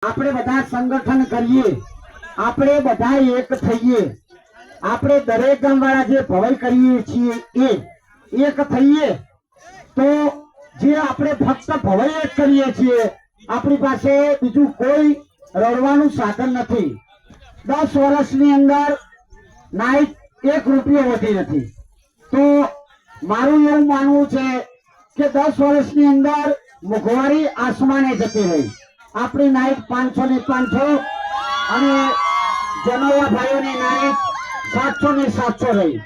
આપણે બધા સંગઠન કરીએ, આપણે બધા એક થઈએ, આપણે દરેક ગામવાળા જે ભવાઈ કરીએ છીએ એ એક થઈએ તો જે આપણે ફક્ત ભવાઈ જ કરીએ છીએ, આપણી પાસે બીજું કોઈ રડવાનું સાધન નથી. 10 વર્ષની અંદર નાઈટ 1 રૂપિયો વધી નથી. તો મારું એવું માનવું છે કે 10 વર્ષની અંદર મોંઘવારી આસમાને જતી રહી. આપણી નાઈટ 500 ને 500 અને જનોયા ભાઈઓની નાઈટ 700 ને 700 રહી.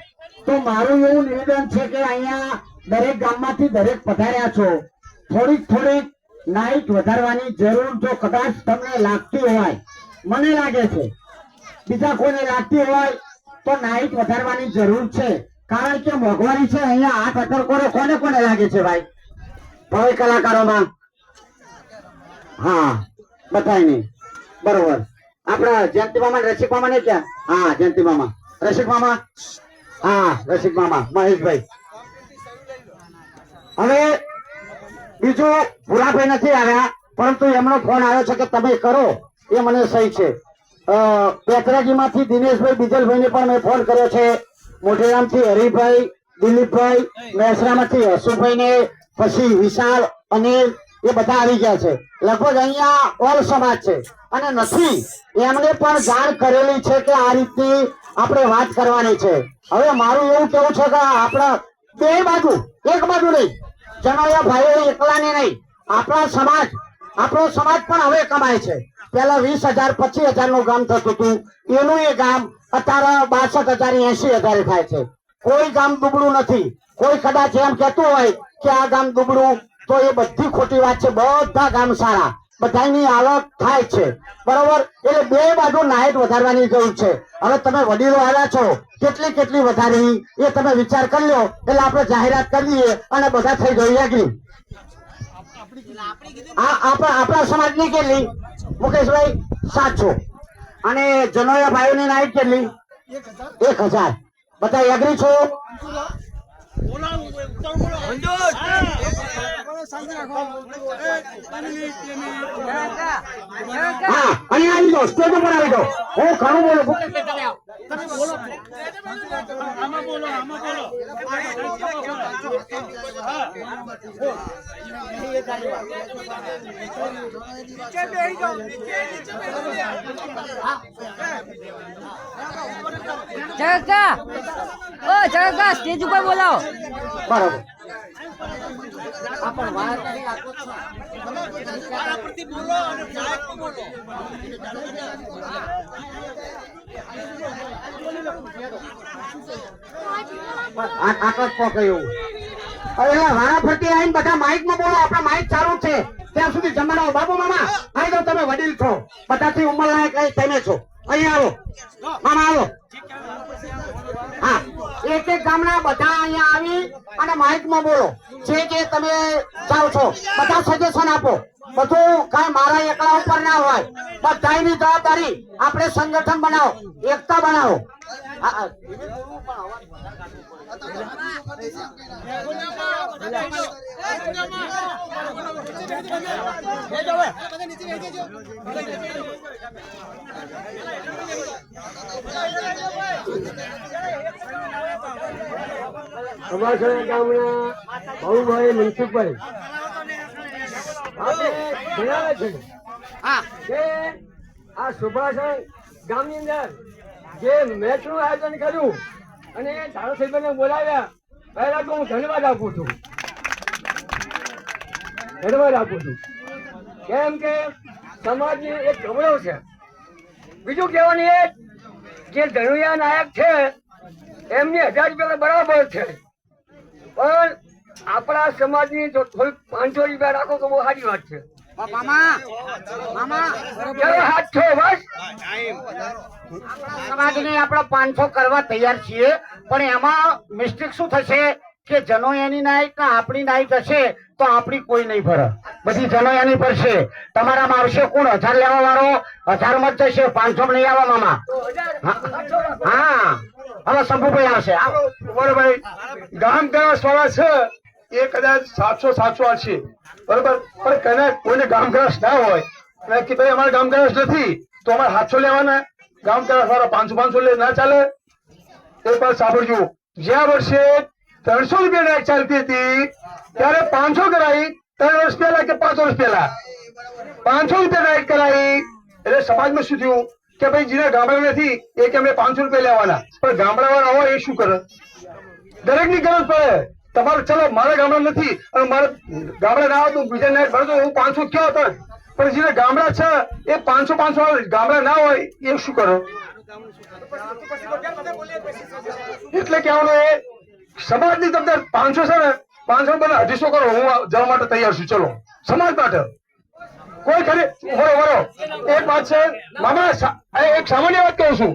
તો મારું એવું નિવેદન છે કે અહીંયા દરેક ગામમાંથી દરેક પધાર્યા છો, થોડીક નાઈટ વધારવાની જરૂર જો કદાચ તમને લાગતી હોય, મને લાગે છે બીજા કોઈને લાગતી હોય તો નાઈટ વધારવાની જરૂર છે. કારણ કે મોંઘવારી છે અહીંયા 8 અકર કોને કોને લાગે છે ભાઈ ભવાઈ કલાકારોમાં? હા બધાય નહીં બરોબર. આપડા જયંતિ મામા રસિક મામા ને ક્યાં? હા જયંતિ મામા, રસિક મામા, હા રસિક મામા, મહેશભાઈ. હવે બીજું ભૂરાભાઈ નથી આવ્યા, પરંતુ એમનો ફોન આવ્યો છે કે તમે કરો, એ મને સહી છે. પેથરાજી માંથી દિનેશભાઈ બીજલભાઈ ને પણ મેં ફોન કર્યો છે. મોઢેરામ થી હરિભાઈ, દિલીપભાઈ, મહેસરા માંથી હસુભાઈ ને, પછી વિશાલ, અનિલ, એ બધા આવી ગયા છે. લગભગ અહીંયા ઓલ સમાજ છે અને નથી એમને પણ જાણ કરેલી છે કે આ રીતની આપણે વાત કરવાની છે. હવે મારું એવું કેવું છે કે આપણા બે બાજુ, એક બાજુ નહીં, જનોયા ભાઈઓ એકલાને નહીં, આપણો સમાજ પણ હવે કમાય છે. પેલા 20,000 25,000 નું ગામ થતું હતું, એનું એ ગામ અત્યારે 62,000 80,000 થાય છે. કોઈ ગામ દુબળું નથી. કોઈ કદાચ એમ કહેતું હોય કે આ ગામ દુબળું, તો એ બધી ખોટી વાત છે. બધા ગામ સારા, બધાની આવક થાય છે બરોબર. એટલે બે બાજુ નાઈટ વધારવાની જરૂર છે. હવે તમે વડીલો આવ્યા છો, કેટલી વધારવી એ તમે વિચાર કરી લો. એટલે આપણે જાહેરાત કરી દઈએ અને બધા થઈ જઈએ એગ્રી. આપણા સમાજની કેટલી મુકેશભાઈ? 700. અને જનોયા ભાઈઓની નાઈટ કેટલી? 1,000. બધા એગ્રી છો? હા અને આવી જાઓ, સ્ટેજ ઉપર આવી જાઓ. હું ઘણું બોલું. જગા, ઓ જગા, સ્ટેજ ઉપર બોલાવો. બરોબર. વારાફરતી આવીને બધા માઇક માં બોલો. આપડા માઇક ચાલુ છે ત્યાં સુધી જમાડો. બાબુ મામા આવી જાઓ, તમે વડીલ છો, બધાથી ઉંમર લાયક તમે છો. અહીંયા આવો મામા, આવો. હા, એક ગામના બધા અહીંયા આવી અને માઇક માં બોલો. જે તમે જાઓ છો બધા સજેશન આપો. બધું કઈ મારા એકલા ઉપર ના હોય, બધાની જવાબદારી. આપણે સંગઠન બનાવો, એકતા બનાવો. અમારા ગામના ભાઉભાઈ મનસુખભાઈ જણાવે છે કે આ સુભાષણ ગામની અંદર જે મેચ નું આયોજન કર્યું અને ધારાસભ્યને બોલાવ્યા, પહેલા તો હું ધન્યવાદ આપું છું. કેમ કે સમાજની એક ગૌરવ છે. બીજું કહેવાની એ જે ધનુયા નાયક છે એમની 1000 રૂપિયા બરાબર છે, પણ આપણા સમાજની જો થોડીક 500 રૂપિયા રાખો તો બહુ સારી વાત છે. સમાજને આપણે 500 કરવા તૈયાર છીએ, પણ એમાં મિસ્ટેક શું થશે કે જનોયાની નાઈટ ને આપણી નાઈટ હશે તો આપણી કોઈ નહીં ભરે, બધી જનોયાની ભરશે. તમારામાં આવશે કોણ 1000 લેવા વાળો? 1000 માં જ જશે, 500 નહીં આવે મામા. હા, હવે શંભુભાઈ આવશે. ભાઈ ગામ ગ્રાસ વાળા છે એ કદાચ 700 હશે બરોબર, પણ કોઈને ગામ ગ્રાસ ના હોય અને કે ભાઈ અમારે ગામ કરાશ નથી તો અમારે 700 લેવાના, ગામ કરાશ વાળા 500 લે, ના ચાલે. એક વાર સાંભળજો, જ્યાં વર્ષે 300 રૂપિયા નાયક ચાલતી હતી ત્યારે 500 કરાવી. 3 વર્ષ પહેલા કે 5 વર્ષ પહેલા 500 રૂપિયા નાયક કરાવી. એટલે સમાજમાં શું થયું કે ભાઈ જેના ગામડા નથી એ કે અમે 500 રૂપિયા લેવાના, પણ ગામડા વાળા હોય એ શું કરે? દરેક ની ગરજ પડે. તમારે ચલો મારા ગામડા નથી અને મારે ગામડા ના આવે તો બીજા નાયક ભરતો હું 500 ક્યાં હતા, પણ જેના ગામડા છે એ 500 ગામડા ના હોય એ શું કરે? એટલે કહેવાનું એ સમાજની તમને 500 છે ને 500 બને 250 કરો, હું જવા માટે તૈયાર છું. ચલો સમાજ માટે કોઈ ખરી બરોબર. એક વાત છે મામા, એક સામાન્ય વાત કહું છું,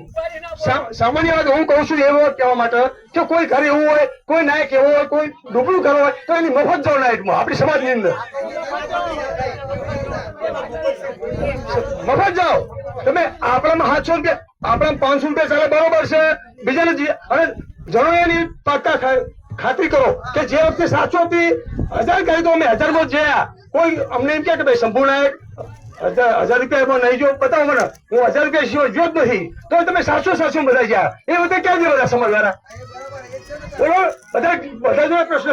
સામાન્ય વાત હું કહું છું એવો કહેવા માટે કે કોઈ ઘરે એવું હોય, કોઈ નાયક એવો હોય, કોઈ ડુબળું ઘર હોય તો એની મફત જાઓ નાયકમાં. આપણી સમાજની અંદર મફત જાઓ તમે. આપણામાં 700 રૂપિયા, આપણામાં 500 રૂપિયા ચાલે બરોબર છે. બીજાને અને જણો એની પાક્કા ખાતરી કરો કે જે વખતે 700 હતી 1000 કરી તો અમે 1000 માં જયા. કોઈ અમને એમ કે ભાઈ શંભુ નાયક 1000 રૂપિયા નહીં જો, બતાવો મને, હું 1000 રૂપિયા સિવાય જો જ નથી. તો તમે 700 બધા ગયા એ વખતે ક્યાં ગયા બધા સમાજવાળા? બોલો, બધા જો પ્રશ્ન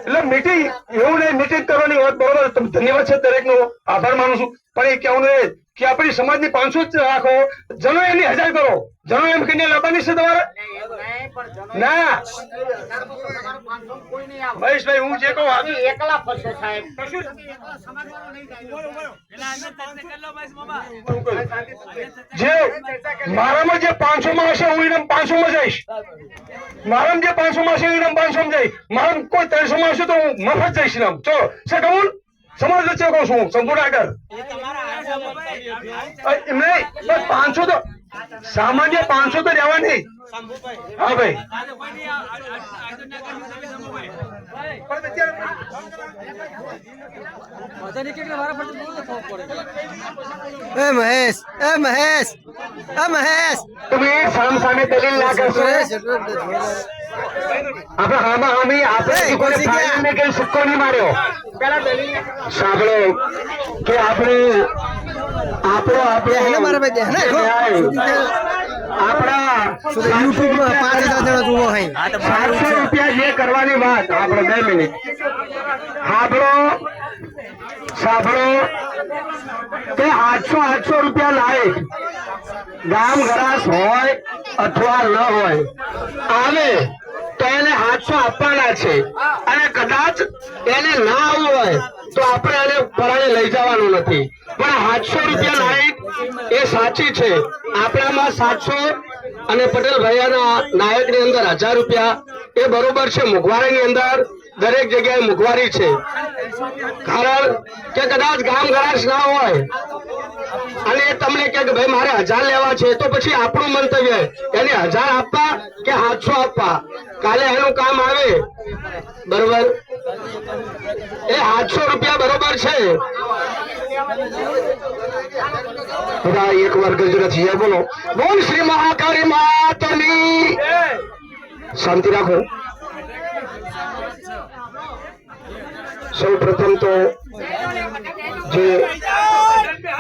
એટલે મીટિંગ એવું નહીં, મીટિંગ કરવાની વાત બરોબર. તમે ધન્યવાદ છે, દરેક નો આભાર માનું છું, પણ એ કહેવાનું એ કે આપણી સમાજની 500 જ રાખો, જનો એની 1000 કરો. જનો એમ કહીને લાવવાની છે તમારે ના? મહેશભાઈ હું જે કહું એકલા ફરશે સાહેબ. જે મારામાં જે 500 માં હશે હું એને 500 માં જઈશ. મારામાં જે 500 માં હશે એને 500 માં જઈશ. મારામાં કોઈ 300 માં હશે તો હું મફત જઈશ. ચલો છે કબૂલ. સમાજ વચ્ચે કહું છું સંપૂર્ણ આગળ એમ નહીં, 500 તો સામાન્ય 500 તો રહેવા નહીં. હા ભાઈ એ મહેશ, એ મહેશ, એ મહેશ, તમે સામે દલીલ ના કરશો. આપણે હામાં હામી આપણે કઈ સુક્કો નહીં માર્યો. સાંભળો કે આપણે આપણા યુટ્યુબમાં 5000 જણા જુઓ હઈ. 700 રૂપિયા જે કરવાની વાત આપણે 2 મિનિટ સાંભળો કે 800 રૂપિયા લાયક ગામ ઘરાસ હોય અથવા ન હોય આવે તો એને 700 આપવાના છે, અને કદાચ એને ના આવવું હોય તો આપણે એને પરાણે લઈ જવાનું નથી. પણ 700 રૂપિયા લાયક એ સાચી છે. આપણામાં 700 અને પટેલ ભૈયાના નાયક ની અંદર 1000 રૂપિયા એ બરોબર છે. મોંઘવારી ની અંદર દરેક જગ્યાએ મોંઘવારી છે, કારણ કે કદાચ ગામ ઘરાશ ના હોય અને તમને કે ભાઈ મારે 1000 લેવા છે, તો પછી આપણું મંતવ્ય એને 1000 આપવા કે 700 આપવા, કાલે એનું કામ આવે બરોબર. એ 700 રૂપિયા બરોબર છે. બધા એક વાર ગજરાથી બોલો, બોલ શ્રી મહાકાળી માતની. શાંતિ રાખો. સૌ પ્રથમ તો જે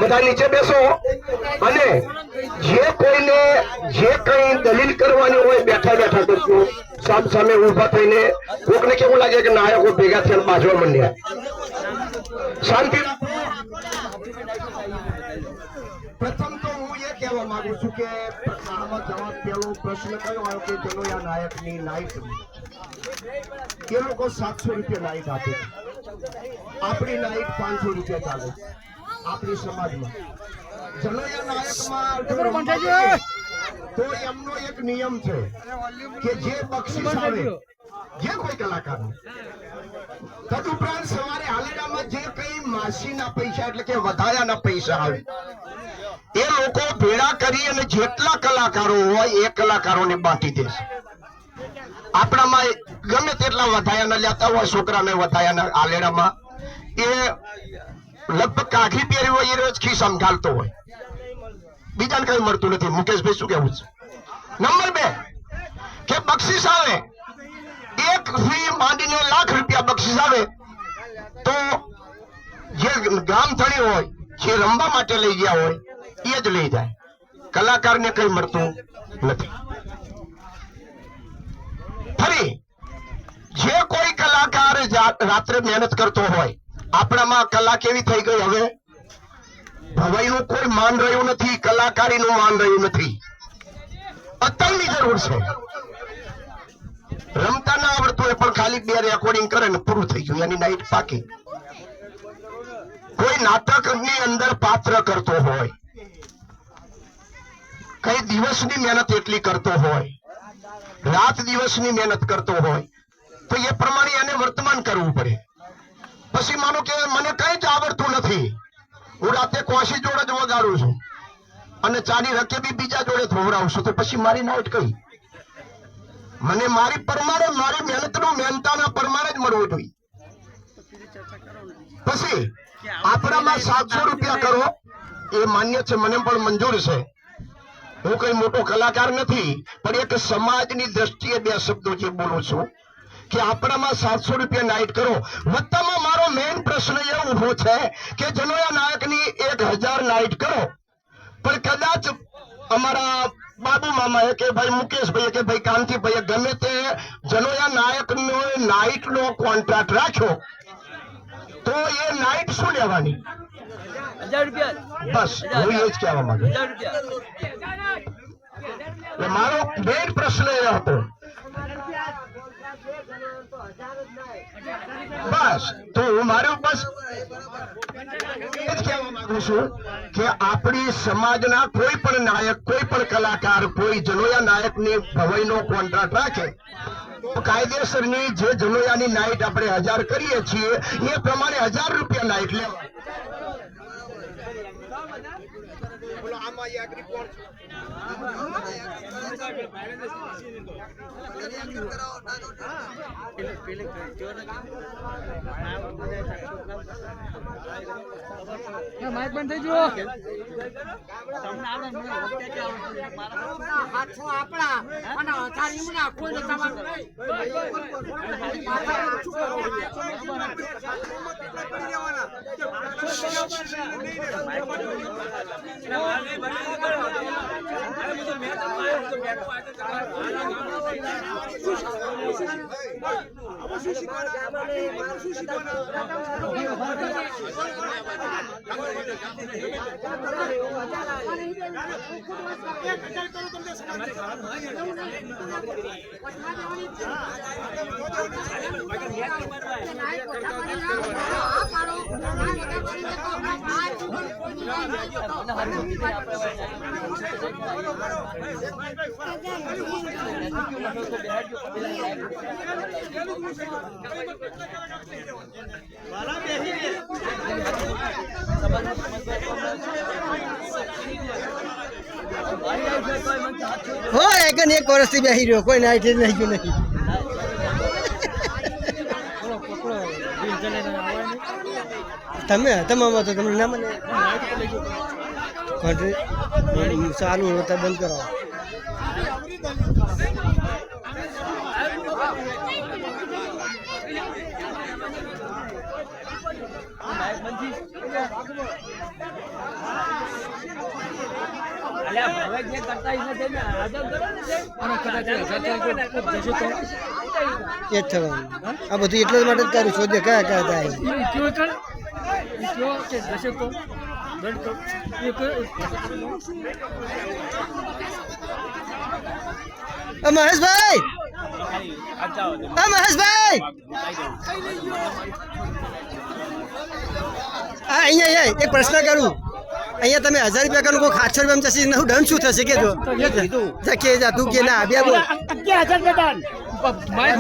બધા નીચે બેસો અને જે કોઈને જે કઈ દલીલ કરવાની હોય બેઠા બેઠા કરજો. સામ સામે ઉભા થઈને કોકને કેવું લાગે કે નાયકો ભેગા થઈને બાજવા માંડ્યા. શાંતિ. પ્રથમ તો હું એ કહેવા માંગુ છું કે આમાં જવાબ પેલો પ્રશ્ન કયો આવ્યો કે જનોયા નાયકની નાઈટ એ લોકો 700 રૂપિયા નાઈટ આપે છે. આપણી નાઈટ 500 રૂપિયા ચાલે આપણી સમાજમાં. જનોયા નાયકમાં તો એમનો એક નિયમ છે કે જે બક્ષિસ આવે જે કોઈ કલાકાર તદુપરાંત સવારે હાલેડામાં જે કઈ માસીના પૈસા એટલે કે વધારાના પૈસા આવે એ લોકો ભેળા કરી અને જેટલા કલાકારો હોય એ કલાકારોને બાંટી દેશે. આપણામાં ગમે તેટલા વધાયાના લેતા હોય છોકરાને વધાયાના આલેડામાં એ લગભગ કાઠી પહેરી હોય એ રોજ ખિસ્સામાં ઘાલતો હોય, બીજાને કઈ મળતું નથી. મુકેશભાઈ શું કેવું છે? નંબર 2 કે બક્ષિસ આવે 1 થી માંડીને લાખ રૂપિયા બક્ષિસ આવે તો જે ગામ ધણી હોય જે રમવા માટે લઈ ગયા હોય એ જ લઈ જાય, કલાકારને કઈ મળતું નથી. ફરી જે કોઈ કલાકાર રાત્રે મહેનત કરતો હોય, આપણામાં કલા કેવી થઈ ગઈ હવે, ભવાઈનું કોઈ માન રહ્યું નથી, કલાકારીનું માન રહ્યું નથી. અત્યારની જરૂર છે. રમતા ના આવડતું હોય પણ ખાલી 2 રેકોર્ડિંગ કરે ને પૂરું થઈ ગયું, એની નાઈટ પાકી. કોઈ નાટક ની અંદર પાત્ર કરતો હોય, કઈ દિવસની મહેનત એટલી કરતો હોય, રાત દિવસની મહેનત કરતો હોય, તો એ પ્રમાણે એને વર્તમાન કરવું પડે. પછી માનો કે મને કઈ જ આવડતું નથી, હું રાતે કોશી જોડે જ વગાડું છું અને ચાની રકેબી બીજા જોડે ધોવડાવું છું, તો પછી મારી નાઈટ કઈ? મને મારી પ્રમાણે, મારી મહેનતનું મહેનતાના પ્રમાણે જ મળવું જોઈએ. પછી આપણામાં 700 રૂપિયા કરો એ માન્ય છે, મને પણ મંજૂર છે. હું કઈ મોટો કલાકાર નથી, પણ એક સમાજની દ્રષ્ટિએ 2 શબ્દો જે બોલું છું કે આપણામાં 700 રૂપિયા નાઈટ કરો. વત્તામાં મારો મેઇન પ્રશ્ન એ ઉભો છે કે જનોયા નાયકની 1000 નાઈટ કરો, પણ કદાચ અમારા બાબુ મામાએ કે ભાઈ મુકેશભાઈ કે ભાઈ કાંતિભાઈ ગમે તે જનોયા નાયકનો નાઈટનો કોન્ટ્રાક્ટ રાખ્યો, તો એ નાઈટ શું લેવાની? 1000 રૂપિયા. બસ હું એ જ કહેવા માંગુ. મારો મેઇન પ્રશ્ન એ હતો. બસ તો હું મારું બસ એ જ કહેવા માંગુ છું કે આપણી સમાજના કોઈ પણ નાયક, કોઈ પણ કલાકાર, કોઈ જનોયા નાયકની ભવાઈનો કોન્ટ્રાક્ટ રાખે તો કાયદેસરની જે જનોયાની નાઈટ આપણે 1000 કરીએ છીએ એ પ્રમાણે 1000 રૂપિયા નાઈટ લેવા. માઇક બંધ થઈ ગયો. હો એક વર્ષથી બેસી રહ્યો, કોઈ નાઈટ જ નહીં ગયું નહીં. તમામાં તો તમને ના મને ચાલુ હોતા બંધ કરાવો. એ જ થવાનું. આ બધું એટલા જ માટે જ કર્યું. શોધે કયા કયા થાય. મહેશભાઈ, મહેશભાઈ, અહીંયા એક પ્રશ્ન કરું. અહીંયા તમે 1000 રૂપિયા કરું કોઈ 800 રૂપિયા જશે, દંડ શું થશે કે? જો તું કે ના બે બોલ.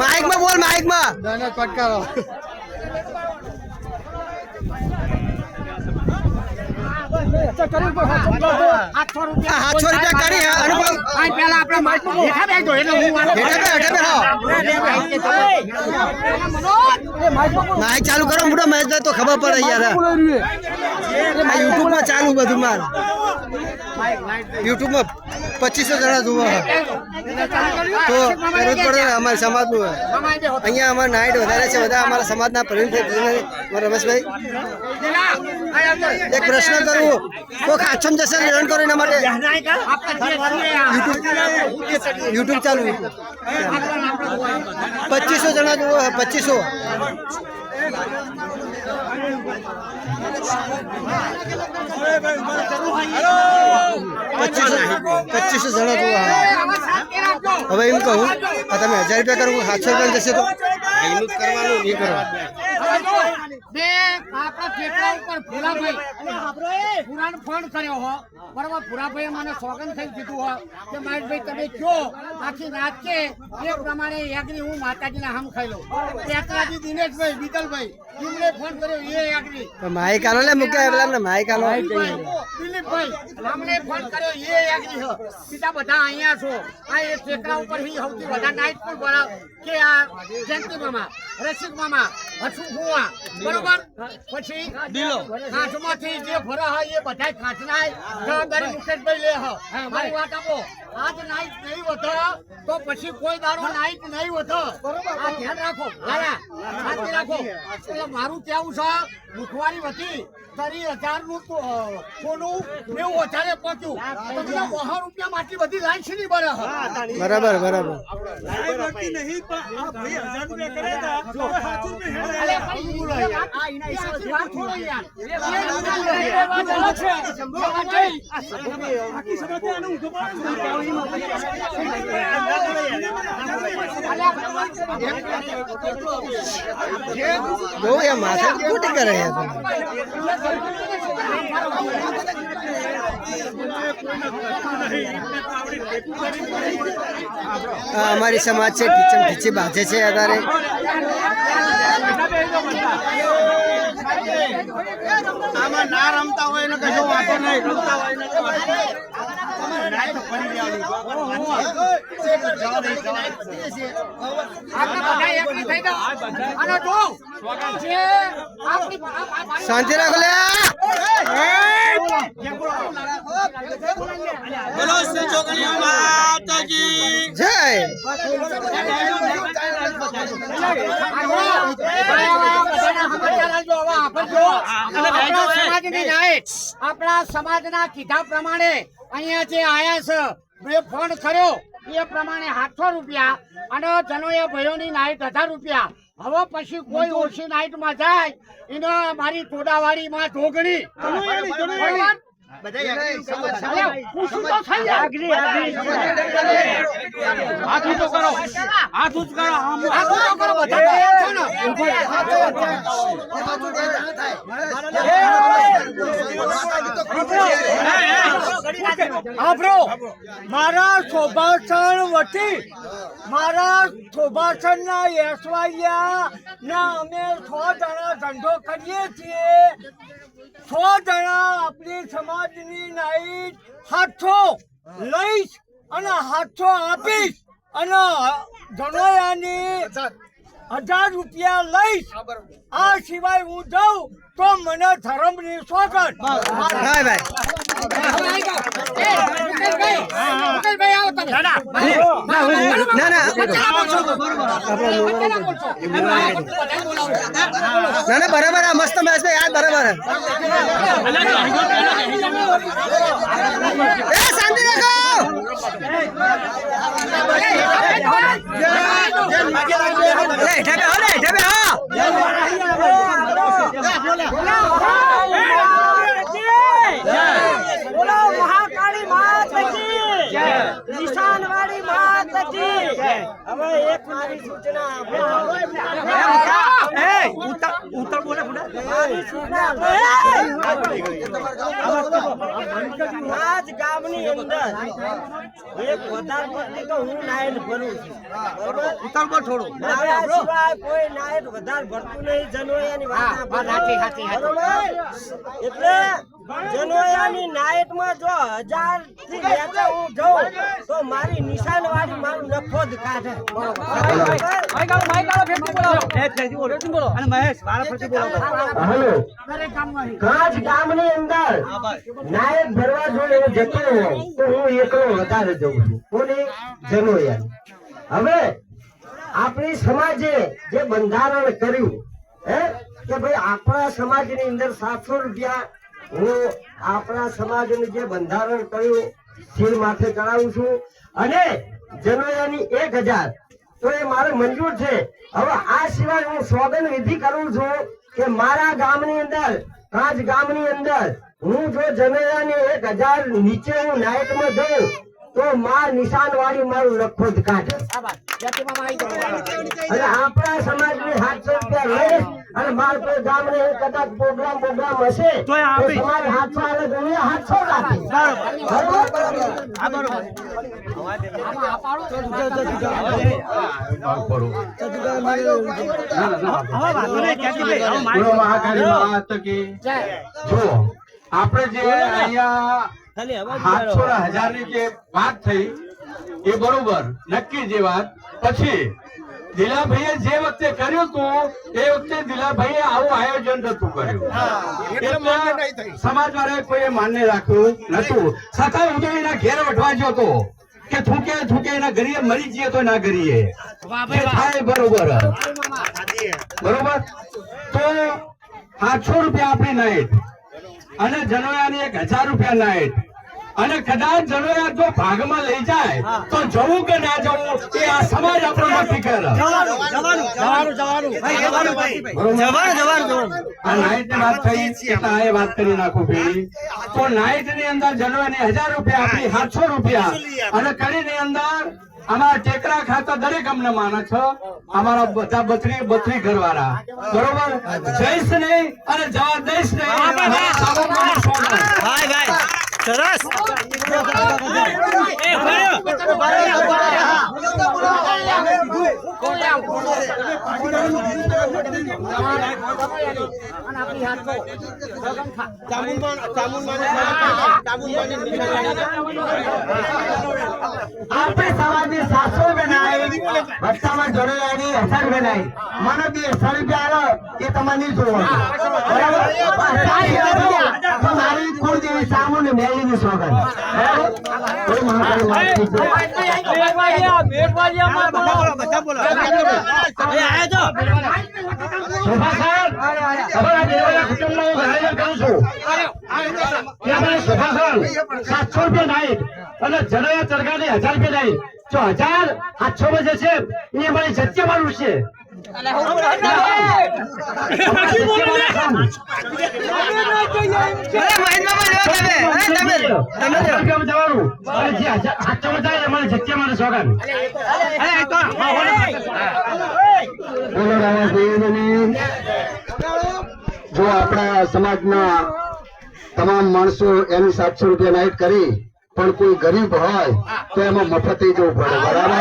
માઇકમાં બોલ, માઇકમાં. પટકારો. 800 રૂપિયા કરી અનુભવ. પેલા આપણે માઇક ચાલુ કરો મોટો મેચ તો ખબર પડે યાર. યુટ્યુબમાં ચાલુ બધું માર. યુટ્યુબમાં 2500 જણા જુઓ તો કરવું પડે ને અમારા સમાજનું અહીંયા અમારા નાઇટ વધારે છે બધા અમારા સમાજના પ્રવીણભાઈ રમેશભાઈ એક પ્રશ્ન કરું કોક આછમ જશે લર્ન કરો એના માટે યુટ્યુબ ચાલુ 2500 જણા જુઓ 2500 જણા જુઓ હવે એમ કહું આ તમે 1000 રૂપિયા કરો 700 રૂપિયા જશે તો એનું કરવાનું એ કરો બે આપણા ઠેકડા ઉપર ભૂરાભાઈ પુરાણ ફોન કર્યો હો બરાબર ભૂરાભાઈ મને સોગન થઈ કીધું હો કે મહેશભાઈ તમે કયો આખી રાત છે એ પ્રમાણે યાગરી હું માતાજીના હમ ખાઈ લઉં ટેકરાજી દિનેશભાઈ બીતલભાઈ એમને ફોન કર્યો એ યાગરી માઇક આલો લે મૂકે પેલા ને માઇક આલો દિલીપભાઈ અમને ફોન કર્યો એ યાગરી હો સીધા બધા અહીંયા છો આ એ ટેકરા ઉપર હી સૌથી વધારે નાઇટ પણ બરાબર કે આ જયંતિ મામા રસિક મામા હસુ ભુવા બરોબર પછી કાચમાંથી જે ભરા હોય એ બધા કાચના જવાબદારી મુકેશભાઈ લે હ મારી વાત આપો આજ નાઈટ નહીં વધો તો પછી કોઈ દાડો નાઈટ નહીં વધો આ ધ્યાન રાખો હાલા સાચી રાખો એટલે મારું કેવું છે મુખવારી વધી 30,000 નું સોનું 90,000 પહોંચ્યું તમને 100 રૂપિયા માંથી બધી લાઈન સીધી બને બરાબર બરાબર બહુ એ માથે ખોટી કરે અમારી સમાજ છે ટીચમ ટીચી બાજે છે અત્યારે આમાં ના રમતા હોય ને કશો વાંધો નહીં રમતા હોય ને શાંતિ રાખો લે બોલો શ્રી છોકરીઓ માતાજી જય આપણા સમાજના કીધા પ્રમાણે અહીંયા જે આયા છે મેં ફોન કર્યો એ પ્રમાણે 700 રૂપિયા અને જનોએ ભાઈઓની નાઈટ 1000 રૂપિયા હવે પછી કોઈ ઓછી નાઈટ માં જાય એને મારી ટોડાવાડી માં ઢોગણી મારા શોભાસણ વટી મારા શોભાસણ ના યશવાયા ના અમે 6 જણા ધંધો કરીએ છીએ 6 જણા આપણી સમાજની નાઈટ 700 લઈશ અને 700 આપીશ અને જનોયાની 1000 રૂપિયા લઈશ આ સિવાય હું જાઉં તો મને ધર્મની સોગંદ ભાઈ ના ના બરાબર આ મસ્ત મેચ યાદ બરાબર શાંતિ રાખો બોલો મહાકાળી માત કી જય નિશાનવાળી માત કી જય હવે એક મારી સૂચના ઉત્તર બોલે મારી સૂચના આજ ગામની અંદર એક વધાર પડતી તો હું નાયન ભરું છું બરોબર ઉત્તર બોલ થોડું સિવાય કોઈ નાયન વધાર ભરતું નહીં જનોયાની વાત બરોબર એટલે જનોયાની નાઈટમાં જો 1000 થી લેતા હું જાઉં તો મારી નિશાનવાળી મારું લખો જ કાઢે હલો કાચ ગામની અંદર નાયક ભરવા જોઈએ એવો જતો હોય તો હું એકલો વધારે જઉં છું કોને જનોયા હવે આપણી સમાજે જે બંધારણ કર્યું હે કે ભાઈ આપણા સમાજની અંદર 700 રૂપિયા હું આપણા સમાજનું જે બંધારણ કર્યું સ્થિર માથે કરાવું છું અને જનોયાની 1000 તો એ મારે મંજૂર છે હવે આ સિવાય હું સોગંદ વિધિ કરું છું કે મારા ગામની અંદર કાંચ ગામની અંદર હું જો જનોયાની 1000 નીચે હું નાઇટમાં જઉં તો માર નિશાન વાળી મારું લખો જ કાઢે અને આપણા સમાજની 700 રૂપિયા લઈશ અને માર કોઈ ગામને કદાચ પ્રોગ્રામ હશે તો સમાજ 700 આલે તો હું 700 રાખીશ જો આપણે જે અહીંયા 700 ની જે વાત થઈ એ બરોબર નક્કી જે વાત પછી દિલાભાઈએ જે વખતે કર્યું હતું એ વખતે દિલાભાઈએ આવું આયોજન નતું કર્યું સમાજ વાળાએ કોઈ માન્ય રાખ્યું નતું છતાં હું તો એના ઘેર વટવા ગયો હતો કે થૂકે એના ઘરે મરી જઈએ તો ના કરીએ થાય બરોબર બરોબર તો 700 રૂપિયા આપણી નાઈટ અને જનોયાની 1000 રૂપિયા નાઈટ અને કદાચ જનોયા જો ભાગમાં લઈ જાય તો જવું કે ના જવું એ આ સમાજ આપણો નક્કી કરે આ નાઈટ ની વાત થઈ એટલે આ વાત કરી નાખું ભાઈ તો નાઈટ ની અંદર જનોયાની 1000 રૂપિયા આપણી 700 રૂપિયા અને કડીની અંદર અમારા ટેકરા ખાતા દરેક અમને માને છે અમારા બધા બત્રી ઘરવાળા બરોબર જઈશ નહીં અને જવા દઈશ નહીં સરસ આપણે સમાજની 700 બનાવી ભટ્ટામાં જોડેલાની 1000 બનાવી મને 200 રૂપિયા આલો એ તમારે નહીં જોવાનું બરાબર મારી કુળદેવી સામુને મેળીની સોગંદ કોઈ મહાકાળી માતા શોભા સાહેબ હવે આ દેવાયા કુટુંબનો આયોજન કરું છું ત્યાં શોભા સાહેબ 700 રૂપિયા નાઈટ અને જનોયા ચરગાની 1000 રૂપિયા નાઈટ જો 1000 700 બજે છે એ અમારી જગ્યા વાળું છે જો આપણા સમાજના તમામ માણસો એની 700 રૂપિયા નાઈટ કરી પણ કોઈ ગરીબ હોય તો એમાં મફત જવું પડે બરાબર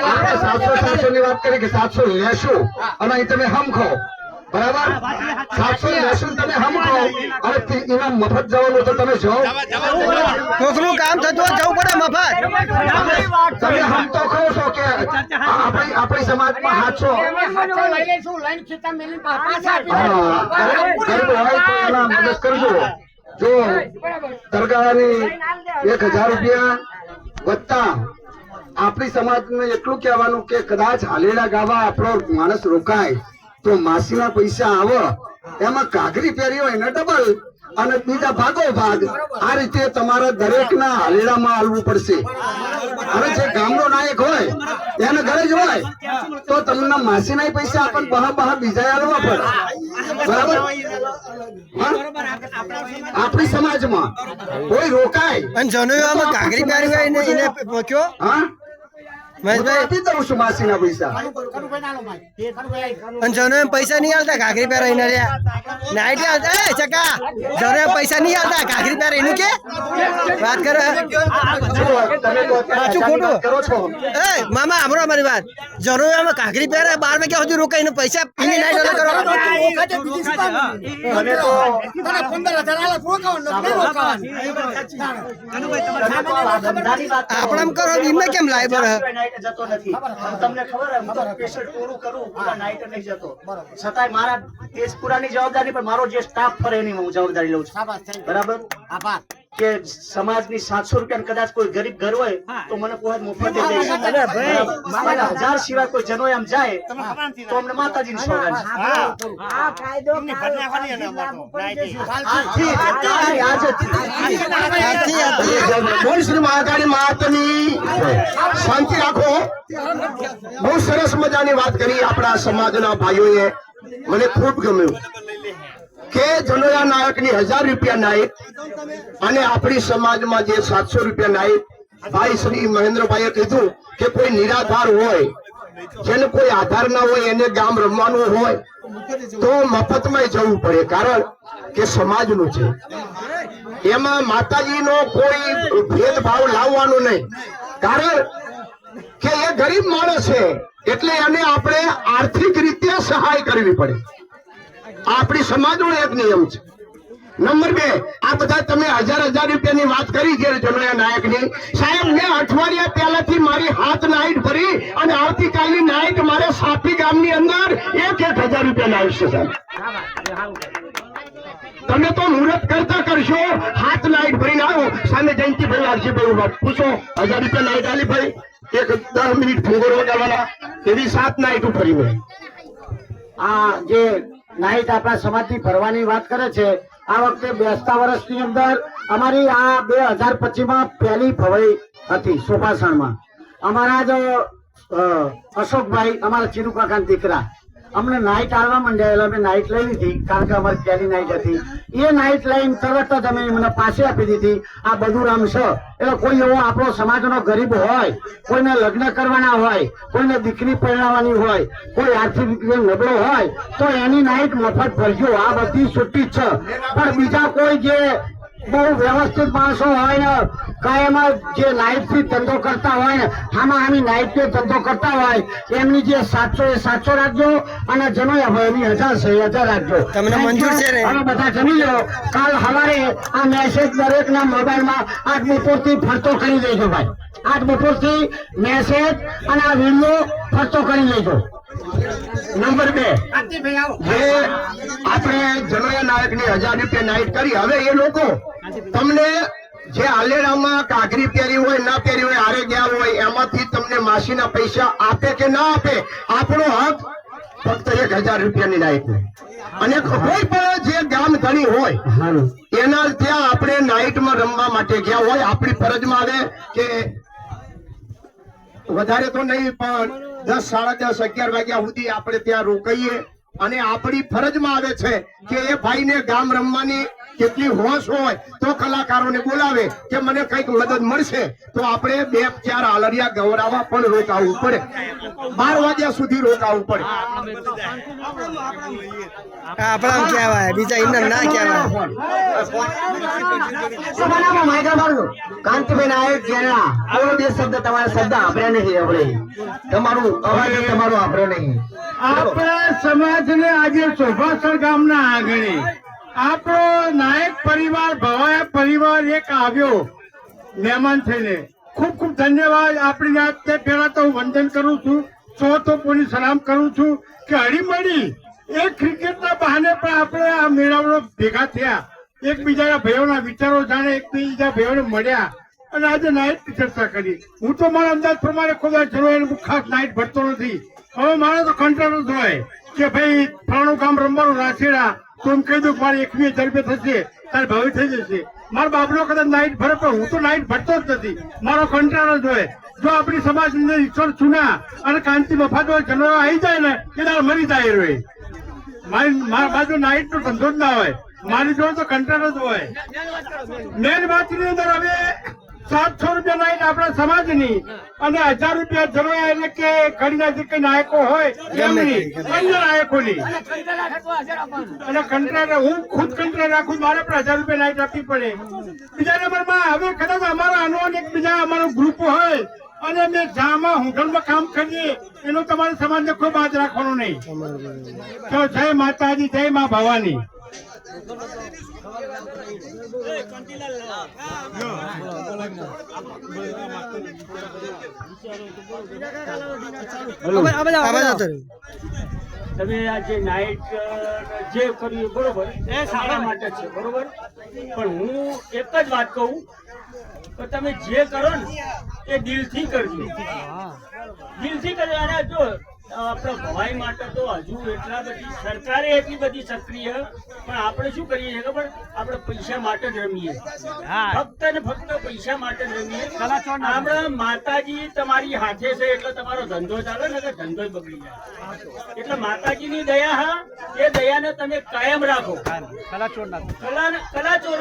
આપણે 700 ની વાત કરી કે 700 લેશું અને અહીં તમે હમખો બરાબર 700 લેશું તમે હમખો અને એમાં મફત જવાનું તો તમે જાઓ કોકનું કામ થતું હોય જવું પડે મફત તમે હમ તો કહો છો કે આપણી સમાજમાં 700 મદદ કરજો જો સરકારની 1000 રૂપિયા વત્તા આપણી સમાજને એટલું કહેવાનું કે કદાચ હાલેડા ગાવા આપણો માણસ રોકાય તો માસીના પૈસા આવે એમાં કાગરી પહેરી હોય ને ડબલ અને બીજા ભાગો ભાગ આ રીતે તમારા દરેકના હાલેડામાં હાલવું પડશે અને જે ગામનો નાયક હોય એને ઘરે જ હોય તો તમને માસીના પૈસા આપણને બહા બીજા હાલવા પડે બરાબર આપણી સમાજમાં કોઈ રોકાય અને જનોયામાં કાગરી પહેરી હોય ને એને પોક્યો હા મહેશભાઈ આપી દઉં છું માસીના પૈસા. કનુભાઈ ના લો ભાઈ કનુભાઈ અને જનો એમ પૈસા નહીં આલતા ઘાઘરી પહેરાઈને રહ્યા નાઈટ આલતા એ ચકા જનો એમ પૈસા નહીં આલતા ઘાઘરી પહેરે એનું કે વાત કરે તમે તો અત્યારે સાચું ખોટું? કરો છો એ મામા સાંભળો મારી વાત જનો એમ ઘાઘરી પહેરે 12 વાગ્યા સુધી રોકાઈને પૈસા એની નાઈટ અલગ કરો તમે તો 15,000 આલો રોકાવાનું નહીં રોકાવાનું ધંધાની વાત કરો. આપણે એમ કરો એમને કેમ લાય બર નાઈટે જતો નથી. તમને ખબર હે, હું તો સ્પેશિયલ ટૂરું કરું, પૂરા નાઈટે નહીં જતો. છતાંય મારા તેજપુરાની જવાબદારી પણ મારો જે સ્ટાફ ફરે એની હું જવાબદારી લઉં છું. શાબાશ, thank you. બરાબર આભાર કે સમાજની 700 રૂપિયા કદાચ કોઈ ગરીબ ઘર હોય તો મને કોઈ મફત દે દે. મારા 1000 સિવાય કોઈ જનો આમ જાય તો અમને માતાજીની સોગંદ છે. આજથી, બોલ શ્રી મહાકાળી માતની શાંતિ રાખો. બહુ સરસ મજાની વાત કરી આપણા સમાજના ભાઈઓએ, મને ખૂબ ગમ્યું કે જનોયા નાયકની 1000 રૂપિયા નાયક અને આપણી સમાજમાં જે 700 રૂપિયા નાયક. ભાઈ શ્રી મહેન્દ્રભાઈએ કીધું કે કોઈ નિરાધાર હોય, જેને કોઈ આધાર ના હોય, એને ગામ રમવાનું હોય તો મફતમાં જવું પડે, કારણ કે સમાજનું છે. એમાં માતાજીનો કોઈ ભેદભાવ લાવવાનો નહીં, કારણ કે એ ગરીબ માણસ છે એટલે એને આપણે આર્થિક રીતે સહાય કરવી પડે. આપણી સમાજનો એક નિયમ છે. નંબર 2, આ બધા તમે 1000 રૂપિયાની વાત કરી છે જનોયા નાયકની. સાહેબ, મેં અઠવાડિયા પહેલાથી મારી હાથ નાઈટ ભરી અને આવતીકાલની નાઈટ મારે સાપી ગામની અંદર 1,000 રૂપિયા નાઈટ છે સાહેબ. તમે તો મુહૂર્ત કરતા કરશો, હાથ નાઈટ ભરીને આવો, સામે જયંતિભાઈ લાલજીભાઈ વાત પૂછો, 1000 રૂપિયા નાઈટ આલી ભાઈ, 10 મિનિટ ફુંગોરો વગાડવાના, એવી 7 નાઈટ ફરી મેં. આ જે નાઈટ આપણા સમાજની ભરવાની વાત કરે છે, આ વખતે બેસતા વર્ષની અંદર અમારી આ 2025માં પહેલી ભવાઈ હતી સોપાસણમાં. અમારા જ અશોકભાઈ, અમારા ચીરુ કાકાના દીકરા, અમને નાઈટ આવવા માંડ્યા એટલે અમે નાઈટ લઈ લીધી, કારણ કે અમારી પહેલી નાઈટ હતી. એ નાઈટ લઈને તરત જ અમે મને પાસે આપી દીધી. આ બધું રમશે એટલે કોઈ એવો આપણો સમાજનો ગરીબ હોય, કોઈને લગ્ન કરવાના હોય, કોઈને દીકરી પરણાવવાની હોય, કોઈ આર્થિક રીતે નબળો હોય તો એની નાઈટ મફત ભરજો. આ બધી છૂટી જ છે. પણ બીજા કોઈ જે બહુ વ્યવસ્થિત માણસો હોય ને, કાયમ જે નાઈટ થી ધંધો કરતા હોય ને, આમાં આમી નાઈટ થી ધંધો કરતા હોય, એમની જે 700 એ 700 રાખજો, અને જનોયા ભાઈ એની 1000 છે 1000 રાખજો. તમને મંજૂર છે ને? હવે બધા જમી લો. કાલ સવારે આ મેસેજ દરેક ના મોબાઈલમાં આજ બપોરથી ફરતો કરી દેજો ભાઈ. આજ બપોરથી મેસેજ અને આ વિડીયો ફરતો કરી લેજો. નંબર 2, કાંતિભાઈ આવો જે આપણે જનોયા નાયકની 1000 રૂપિયા નાઈટ કરી, હવે એ લોકો તમને જે આલેરામાં કાઘરી પહેરી હોય, ના પહેરી હોય, હારે ગયા હોય, એમાંથી તમને માસીના પૈસા આપે કે ના આપે, આપણો હક ફક્ત 1000 રૂપિયાની નાઈટ. અને કોઈ પણ જે ગામ ધણી હોય એના ત્યાં આપણે નાઈટમાં રમવા માટે ગયા હોય, આપણી ફરજમાં આવે કે વધારે તો નહીં પણ 10, 10:30, 11 વાગ્યા સુધી આપણે ત્યાં રોકાઈએ. અને આપણી ફરજમાં આવે છે કે એ ભાઈને ગામ રમવાની કેટલી હોશ હોય તો કલાકારોને બોલાવે કે મને કઈક મદદ મળશે, તો આપણે 2-4 આલરિયા ગવરાવા પણ રોકાવું પડે, 12 વાગ્યા સુધી રોકાવું પડે. આપણા આમ કહેવાય, બીજા એમને ના કહેવાય. કાંતિભાઈ નાયક જેના બોલો 2 શબ્દ, તમારા શબ્દ આપ્યા નહીં, આપણે તમારું અવાજ તમારો આપ્યો નહીં. આપણા સમાજને આજે સોભાસર ગામના આંગણે આપણો નાયક પરિવાર, ભવાયા પરિવાર એક આવ્યો મહેમાન થઈને. ખૂબ ખૂબ ધન્યવાદ. આપણી જાતે પહેલા તો હું વંદન કરું છું, ચોથોપોની સલામ કરું છું કે હળીમળી એક ક્રિકેટના બહાને પણ આપણે આ મેળાવડો ભેગા થયા, એકબીજાના ભાઈઓના વિચારો જાણે, એકબીજા ભાઈઓને મળ્યા અને આજે નાઇટની ચર્ચા કરી. હું તો મારા અંદાજ પ્રમાણે કોઈ જરૂર ખાસ નાઇટ ભરતો નથી. હવે મારે તો કંટાળો જ હોય કે ભાઈ ફલાણું કામ રમવાનું રાશેડા, તો એમ કહી દઉં મારે 21,000 રૂપિયા થશે, તારે ભાવે થઈ જશે. મારા બાપનો કદાચ નાઇટ ભરે, પણ હું તો નાઇટ ભરતો જ નથી. મારો કંટાળો જ હોય. જો આપણી સમાજની અંદર ઈશ્વર ચુના અને કાંતિ મફાતો જનરો આવી જાય ને, એ દાળ મરી જાય રહે. મારા બાજુ નાઇટ નો ધંધો જ ના હોય, મારી જોડે તો કંટાળો જ હોય. મેન વાતની અંદર હવે 700 રૂપિયા નાઈટ આપણા સમાજની અને 1000 રૂપિયા જરોયા એટલે કે ખડીના જે કઈ નાયકો હોય એમની અન્ય નાયકોની અને કંટ્રાક્ટર હું ખુદ કંટ્રાક્ટર રાખું મારે પણ 1000 રૂપિયા નાઈટ આપવી પડે. બીજા નંબરમાં હવે કદાચ અમારા આનો એક બીજા અમારું ગ્રુપ હોય અને અમે જામાં હોટલમાં કામ કરીએ એનો તમારા સમાજને કોઈ બાદ રાખવાનો નહીં. તો જય માતાજી, જય મા ભવાની. તમે આ જે નાઇટ જે કર્યું બરોબર એ સારા માટે છે બરોબર, પણ હું એક જ વાત કહું કે તમે જે કરો ને એ દિલથી કરજો, દિલથી કરજો. અને જો આપણા ભવાઈ માટે તો હજુ એટલા બધી સરકારે એટલી બધી સક્રિય, પણ આપણે શું કરીએ છીએ ખબર, આપણે પૈસા માટે જ રમીએ, ફક્ત ને ફક્ત પૈસા માટે જ રમીએ. આપણે માતાજી તમારી હાથે છે એટલે તમારો ધંધો ચાલે ને કે ધંધો બગડી જાય. એટલે માતાજીની દયા, હા, એ દયાને તમે કાયમ રાખો. કલા ચોર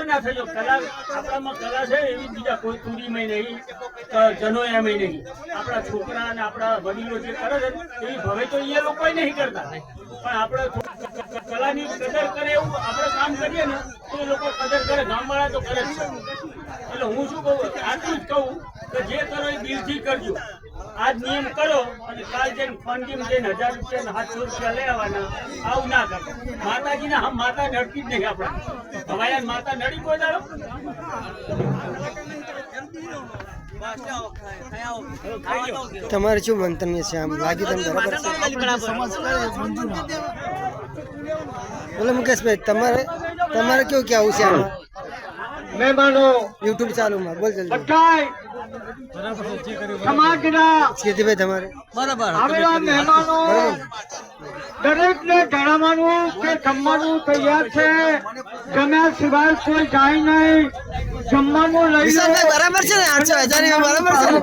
ના થજો. કલા આપણામાં કલા છે એવી બીજા કોઈ તુરીમાં નહીં, જનોયામાં નહીં. આપણા છોકરા અને આપણા વડીલો જે કરે છે એવી હવે તો એ લોકો નહીં કરતા, પણ આપણે કલાની કદર કરે એવું આપણે કામ કરીએ ને તો એ લોકો કદર કરે. ગામવાળા તો કરે જ છે. એટલે હું શું કહું, આટલું જ કહું કે જે કરો એ દિલથી કરજો. આજ નિયમ કરો અને કાલ જઈને ફંડીમાં જઈને 1000 રૂપિયા 700 રૂપિયા લઈ આવવાના, આવું ના કરો. માતાજીના હમ માતા નડતી જ નહીં. આપણે ભવાયા માતા નડી કોઈ દાડો. તમારે શું મંતવ્ય છે? આમ લાગ્યું તમને બરાબર છે? બોલો મુકેશભાઈ, તમારે કેવું કેવું છે આમાં? મહેમાનો યુટ્યુબ ચાલુમાં બોલ જલ્દી. બધાય સમાજના કીર્તિભાઈ તમારે આવેલા મહેમાનો દરેક ને જણાવવાનું કે જમવાનું તૈયાર છે, જમ્યા સિવાય કોઈ જાય નહીં. જમવાનું લઈ લો. વિશાલભાઈ બરાબર છે ને? 800,000 બરાબર છે ને?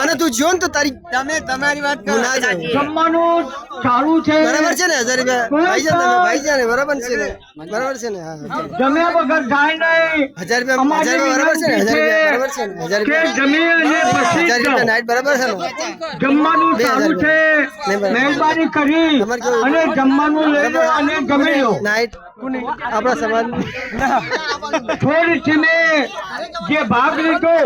અને તું જો ને તો તારી તમારી વાત હું ના જાઉં. જમવાનું ચાલુ છે બરાબર છે ને? 1000 રૂપિયા ભાઈ છે ને? બરાબર છે ને? બરાબર છે ને? હા, જમ્યા વગર જાય નહીં. 1000 રૂપિયા બરાબર છે ને? 1000 રૂપિયા બરાબર છે ને? 1000 કે રૂપિયા જમી અને 1000 પછી રૂપિયા નાઈટ બરાબર છે ને? જમવાનું ચાલુ છે. મહેરબાની કરી અને જમવાનું લઈ લો અને જમી લો. નાઈટ આપણા સમાજ થોડી ટીમે જે ભાગ લીધો